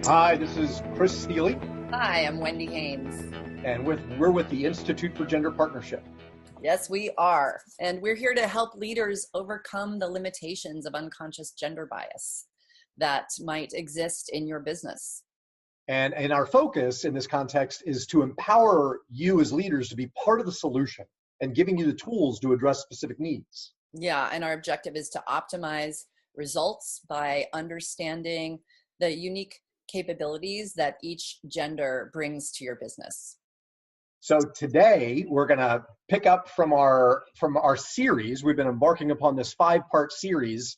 Hi, this is Chris Steely, Hi, I'm Wendy Haynes. and we're with the Institute for Gender Partnership. Yes, we are. And we're here to help leaders overcome the limitations of unconscious gender bias that might exist in your business. And our focus in this context is to empower you as leaders to be part of the solution and giving you the tools to address specific needs. Yeah, and our objective is to optimize results by understanding the unique capabilities that each gender brings to your business. So today we're going to pick up from our series. We've been embarking upon this 5-part series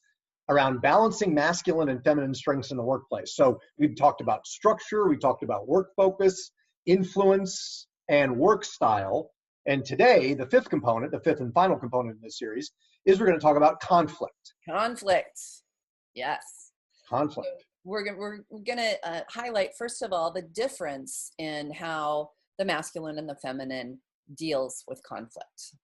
around balancing masculine and feminine strengths in the workplace. So we've talked about structure, we talked about work focus, influence, and work style. And today, the fifth and final component in this series, is we're going to talk about conflict. Conflict. Yes. Conflict. So we're going to highlight, first of all, the difference in how the masculine and the feminine deals with conflict.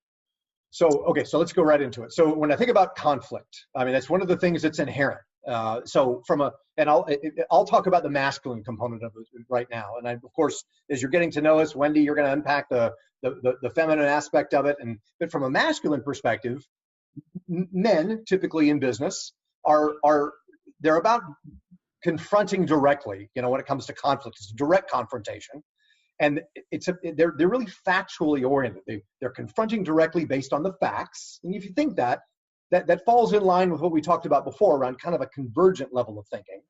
So let's go right into it. So when I think about conflict, I mean, that's one of the things that's inherent. I'll talk about the masculine component of it right now. And of course, as you're getting to know us, Wendy, you're going to unpack the feminine aspect of it. But from a masculine perspective, men typically in business they're about confronting directly. When it comes to conflict, it's direct confrontation. And they're really factually oriented. They're confronting directly based on the facts. And if you think that falls in line with what we talked about before around kind of a convergent level of thinking.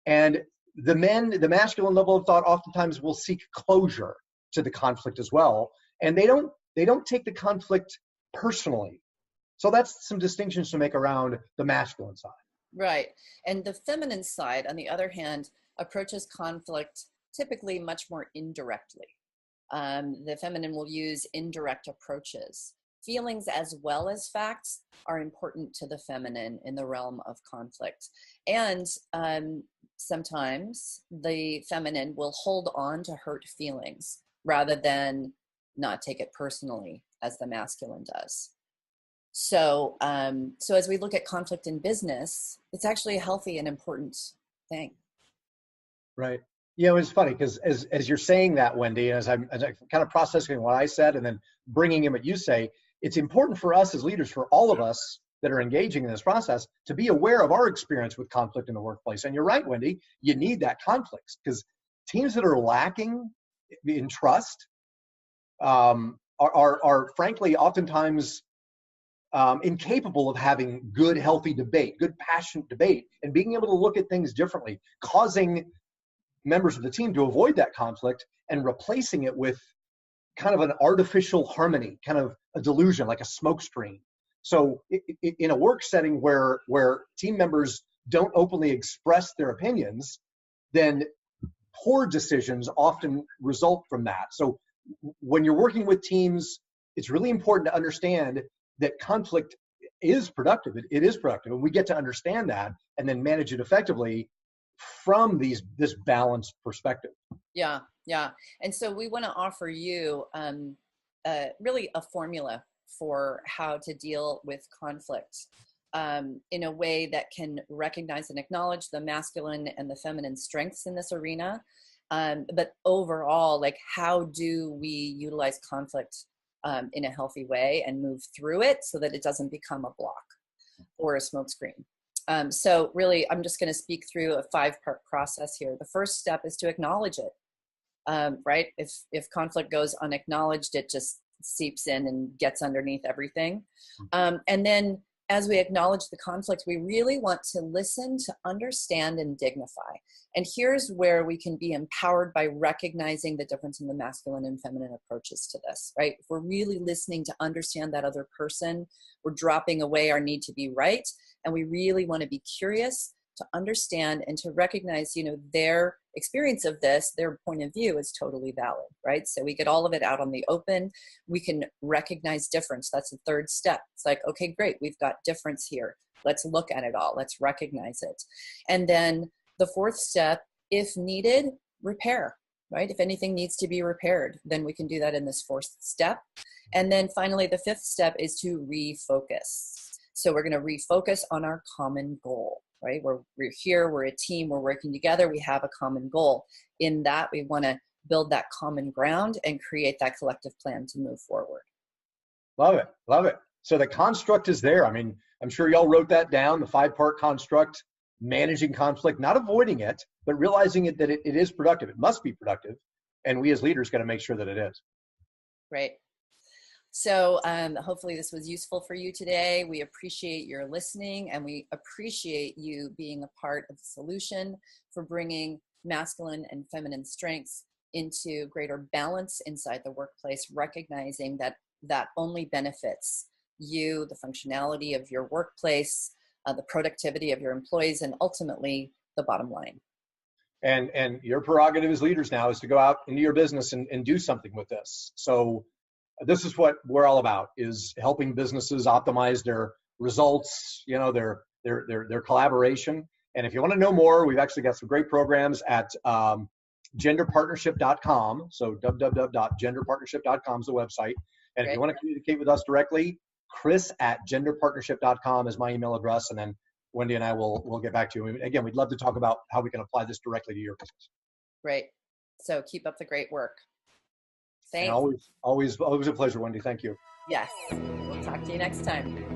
And the masculine level of thought oftentimes will seek closure to the conflict as well. And they don't take the conflict personally. So that's some distinctions to make around the masculine side. Right. And the feminine side, on the other hand, approaches conflict typically much more indirectly. The feminine will use indirect approaches. Feelings as well as facts are important to the feminine in the realm of conflict. And sometimes the feminine will hold on to hurt feelings rather than not take it personally as the masculine does. So as we look at conflict in business, it's actually a healthy and important thing. Right. It's funny because as you're saying that, Wendy, as I'm kind of processing what I said and then bringing in what you say, it's important for us as leaders, for all of us that are engaging in this process, to be aware of our experience with conflict in the workplace. And you're right, Wendy, you need that conflict because teams that are lacking in trust are frankly oftentimes incapable of having good, healthy debate, good, passionate debate, and being able to look at things differently, causing members of the team to avoid that conflict and replacing it with kind of an artificial harmony, kind of a delusion, like a smoke screen. So in a work setting where team members don't openly express their opinions, then poor decisions often result from that. So when you're working with teams, it's really important to understand that conflict is productive. It is productive, and we get to understand that and then manage it effectively from this balanced perspective. Yeah. And so we want to offer you really a formula for how to deal with conflict in a way that can recognize and acknowledge the masculine and the feminine strengths in this arena. But overall, like, how do we utilize conflict in a healthy way and move through it so that it doesn't become a block or a smokescreen? So really, I'm just going to speak through a 5-part process here. The first step is to acknowledge it, right? If conflict goes unacknowledged, it just seeps in and gets underneath everything. And then as we acknowledge the conflict, we really want to listen, to understand, and dignify. And here's where we can be empowered by recognizing the difference in the masculine and feminine approaches to this, right? If we're really listening to understand that other person, we're dropping away our need to be right. And we really want to be curious to understand and to recognize, their experience of this, their point of view is totally valid, right? So we get all of it out on the open. We can recognize difference. That's the third step. It's like, okay, great. We've got difference here. Let's look at it all. Let's recognize it. And then the fourth step, if needed, repair, right? If anything needs to be repaired, then we can do that in this fourth step. And then finally, the fifth step is to refocus. So we're going to refocus on our common goal, right? We're here, we're a team, we're working together, we have a common goal. In that, we want to build that common ground and create that collective plan to move forward. Love it. Love it. So the construct is there. I mean, I'm sure y'all wrote that down, the 5-part construct, managing conflict, not avoiding it, but realizing that it is productive. It must be productive. And we as leaders got to make sure that it is. Great. So hopefully this was useful for you today. We appreciate your listening, and we appreciate you being a part of the solution for bringing masculine and feminine strengths into greater balance inside the workplace, recognizing that that only benefits you, the functionality of your workplace, the productivity of your employees, and ultimately the bottom line. And your prerogative as leaders now is to go out into your business and do something with this. So this is what we're all about, is helping businesses optimize their results, you know, their collaboration. And if you want to know more, we've actually got some great programs at genderpartnership.com. So www.genderpartnership.com is the website. And if you want to communicate with us directly, chris@genderpartnership.com is my email address. And then Wendy and I will get back to you. Again, we'd love to talk about how we can apply this directly to your business. Great. So keep up the great work. Thanks. And always a pleasure, Wendy. Thank you. Yes. We'll talk to you next time.